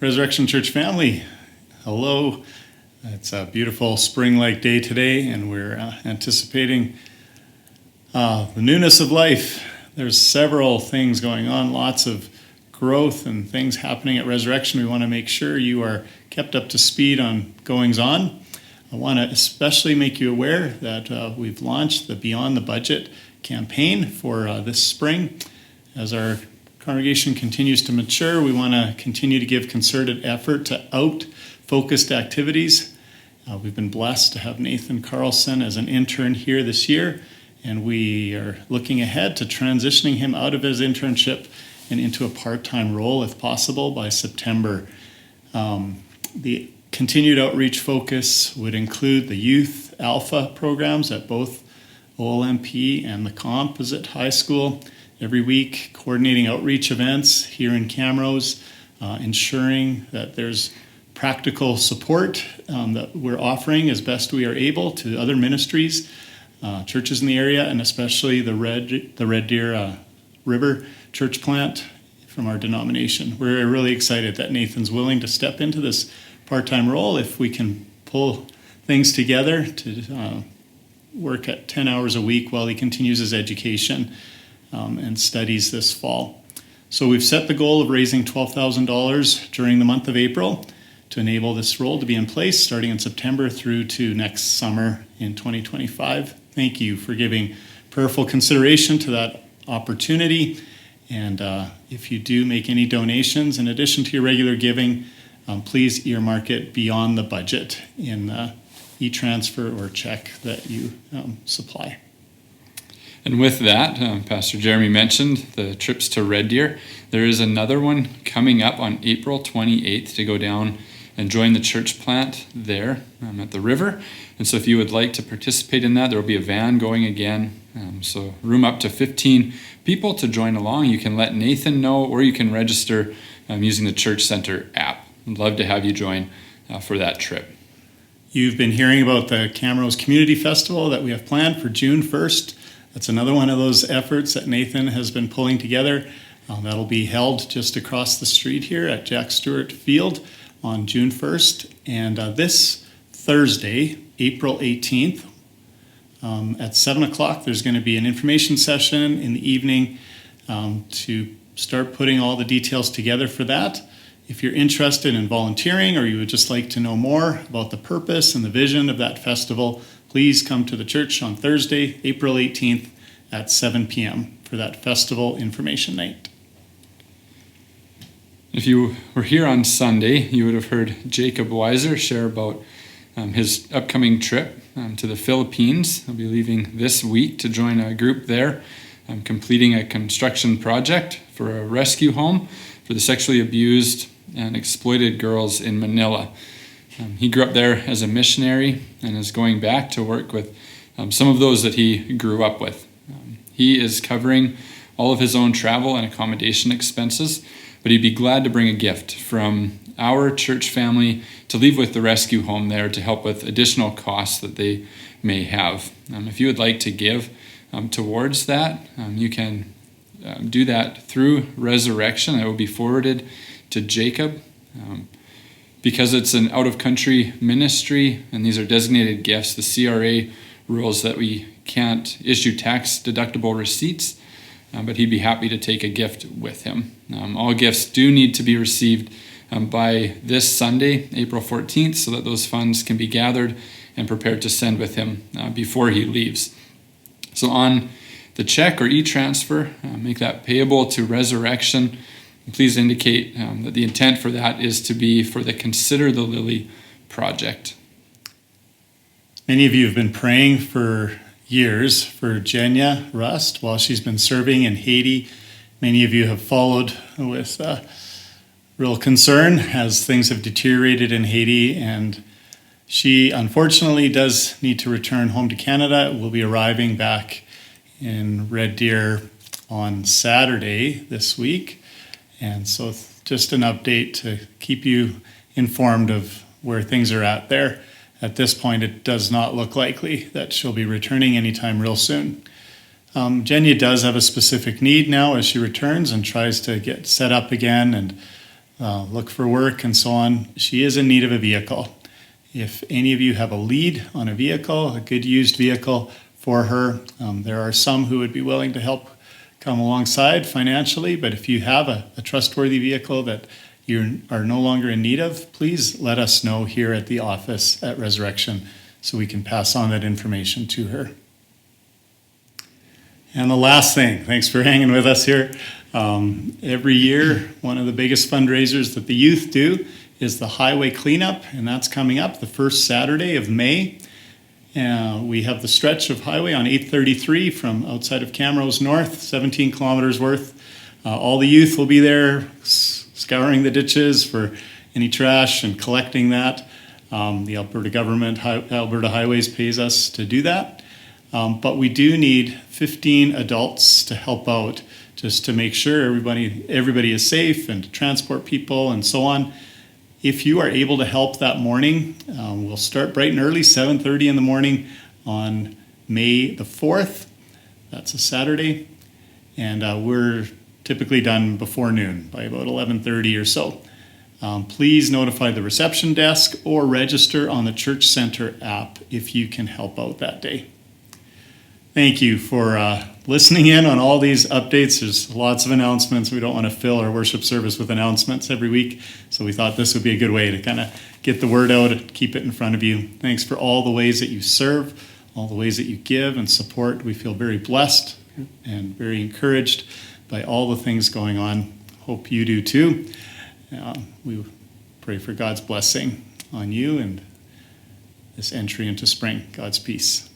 Resurrection Church family, hello. It's a beautiful spring-like day today, and we're anticipating the newness of life. There's several things going on, lots of growth and things happening at Resurrection. We want to make sure you are kept up to speed on goings-on. I want to especially make you aware that we've launched the Beyond the Budget campaign for this spring. As our congregation continues to mature, we want to continue to give concerted effort to out-focused activities. We've been blessed to have Nathan Carlson as an intern here this year, and we are looking ahead to transitioning him out of his internship and into a part-time role, if possible, by September. The continued outreach focus would include the Youth Alpha programs at both OLMP and the Composite High School, every week, coordinating outreach events here in Camrose, ensuring that there's practical support that we're offering as best we are able to other ministries, churches in the area, and especially the Red Deer River church plant from our denomination. We're really excited that Nathan's willing to step into this part-time role if we can pull things together to work at 10 hours a week while he continues his education and studies this fall. So we've set the goal of raising $12,000 during the month of April to enable this role to be in place starting in September through to next summer in 2025. Thank you for giving prayerful consideration to that opportunity. And if you do make any donations in addition to your regular giving, please earmark it beyond the budget in e-transfer or check that you supply. And with that, Pastor Jeremy mentioned the trips to Red Deer. There is another one coming up on April 28th to go down and join the church plant there at the river. And so if you would like to participate in that, there will be a van going again. So room up to 15 people to join along. You can let Nathan know, or you can register using the Church Center app. I'd love to have you join for that trip. You've been hearing about the Camrose Community Festival that we have planned for June 1st. That's another one of those efforts that Nathan has been pulling together. That'll be held just across the street here at Jack Stewart Field on June 1st. And this Thursday, April 18th, at 7 o'clock, there's going to be an information session in the evening to start putting all the details together for that. If you're interested in volunteering or you would just like to know more about the purpose and the vision of that festival, please come to the church on Thursday, April 18th at 7 p.m. for that festival information night. If you were here on Sunday, you would have heard Jacob Weiser share about his upcoming trip to the Philippines. He'll be leaving this week to join a group there, completing a construction project for a rescue home for the sexually abused and exploited girls in Manila. He grew up there as a missionary and is going back to work with some of those that he grew up with. He is covering all of his own travel and accommodation expenses, but he'd be glad to bring a gift from our church family to leave with the rescue home there to help with additional costs that they may have. If you would like to give towards that, you can do that through Resurrection. It will be forwarded to Jacob. Because it's an out-of-country ministry and these are designated gifts, the CRA rules that we can't issue tax-deductible receipts, but he'd be happy to take a gift with him. All gifts do need to be received by this Sunday, April 14th, so that those funds can be gathered and prepared to send with him before he leaves. So on the check or e-transfer, make that payable to Resurrection. Please indicate that the intent for that is to be for the Consider the Lily project. Many of you have been praying for years for Forgia Rust while she's been serving in Haiti. Many of you have followed with real concern as things have deteriorated in Haiti, and she unfortunately does need to return home to Canada. Will be arriving back in Red Deer on Saturday this week. And so just an update to keep you informed of where things are at there. At this point, it does not look likely that she'll be returning anytime real soon. Jenya does have a specific need now as she returns and tries to get set up again and look for work and so on. She is in need of a vehicle. If any of you have a lead on a vehicle, a good used vehicle for her, there are some who would be willing to help come alongside financially, but if you have a trustworthy vehicle that you are no longer in need of, please let us know here at the office at Resurrection so we can pass on that information to her. And the last thing, thanks for hanging with us here. Every year, one of the biggest fundraisers that the youth do is the highway cleanup, and that's coming up the first Saturday of May. We have the stretch of highway on 833 from outside of Camrose North, 17 kilometers worth. All the youth will be there scouring the ditches for any trash and collecting that. The Alberta government, Alberta Highways, pays us to do that. But we do need 15 adults to help out just to make sure everybody is safe and to transport people and so on. If you are able to help that morning, we'll start bright and early, 7:30 in the morning on May the 4th. That's a Saturday. And we're typically done before noon, by about 11:30 or so. Please notify the reception desk or register on the Church Center app if you can help out that day. Thank you for listening in on all these updates. There's lots of announcements. We don't want to fill our worship service with announcements every week, so we thought this would be a good way to kind of get the word out and keep it in front of you. Thanks for all the ways that you serve, all the ways that you give and support. We feel very blessed and very encouraged by all the things going on. Hope you do too. We pray for God's blessing on you and this entry into spring. God's peace.